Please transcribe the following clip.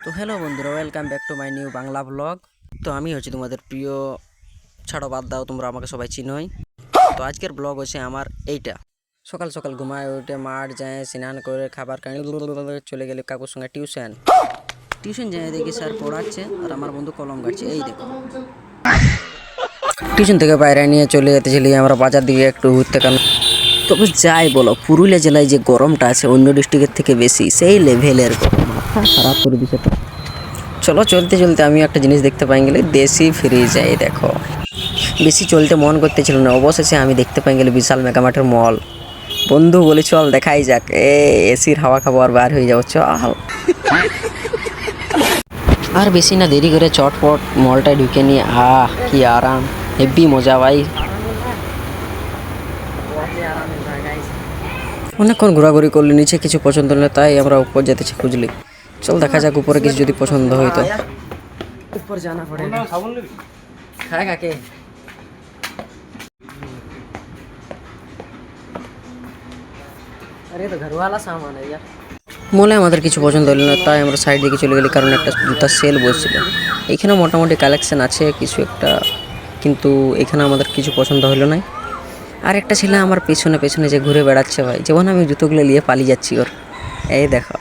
তো হ্যালো বন্ধুরা, welcome back to my new Bangla blog. তো আমি হচ্ছি তোমাদের প্রিয়, ছাড়ো বাদ দাও, তোমরা আমাকে সবাই চিনোই। তো আজকের ব্লগ হচ্ছে আমার এইটা। সকাল সকাল ঘুমায় উঠে মাঠ যায়, স্নান করে খাবার খাই, চলে গেলে কাকুর সঙ্গে টিউশন যায়, দেখি স্যার পড়াচ্ছে আর আমার বন্ধু কলম কাটছে। এই দেখো, টিউশন থেকে বাইরে নিয়ে চলে যেতেছিলি আমরা বাজার দিকে একটু ঘুরতে। কারণ তবে যাই বলো, পুরুলিয়া জেলায় যে গরমটা আছে অন্য ডিস্ট্রিক্টের থেকে বেশি, সেই লেভেলের গরম, মাথা খারাপ করে দিচ্ছে। চলো চলতে চলতে আমি একটা জিনিস দেখতে পাই গেলে দেশি ফ্রিজ। এই দেখো, বেশি চলতে মন করতেছিল না, অবশেষে আমি দেখতে পাই গেলে বিশাল মেগামার্টের মল। বন্ধু বলে চল দেখাই যাক, এসির হাওয়া খাবো আর বার হয়ে যাবো, চল। আর বেশি না দেরি করে চটপট মলটায় ঢুকে নিয়ে, কি আরাম, হেভি মজা ভাই। অনেকক্ষণ ঘোরাঘুরি করলে, নিচে কিছু পছন্দ হলে তাই আমরা উপর যেতেছি খুঁজলি। চল দেখা যাক উপরে কিছু যদি পছন্দ হইতো। ऊपर जाना पड़ेगा। खाएगा के? अरे तो घर वाला सामान है यार। মলে আমাদের কিছু পছন্দ হলো না, তাই আমরা সাইড দিকে চলে গেলি, কারণ একটা জুতার সেল বসছিল। এখানে মোটামুটি কালেকশন আছে কিছু একটা, কিন্তু এখানে আমাদের কিছু পছন্দ হলো না। আর একটা ছেলে আমার পেছনে পেছনে যে ঘুরে বেড়াচ্ছে ভাই, যেমন আমি জুতোগুলো নিয়ে পালিয়ে যাচ্ছি ওর। এই দেখো।